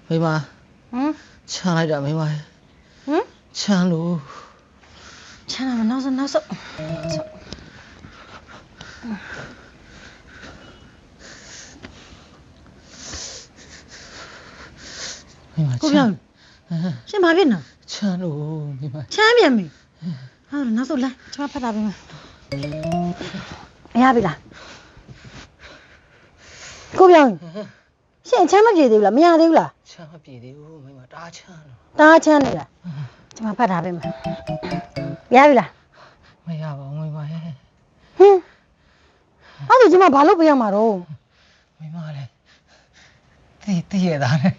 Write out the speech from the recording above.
မိမချမ်းလိုက်တာမိမချမ်းလို့ချမ်းလာမနောက်ဆုံးမိမကိုပြောင်းရှင်ဘာဖြစ်နော်ချမ်းလို့မိမချမ်းပြန်ပြီဟာနောက်ဆုံးလိုက်ကျွန်မဖတ်တာပြီမရပြီလားကိုပြောင်းရှင်ချမ်းမပြေသေးဘူးလားမရသေးဘူးလားချမ်းမပြေသေးဘူးမိမတားချမ်းလို့တားချမ်းနေလားကျွန်မဖတ်တာပြီမရပြီလားမရပါဘူးမိမရဲ့အဲ့ဒါကျွန်မဘာလို့ပြရမှာတော့မိမလည်းတည်ရတာလေ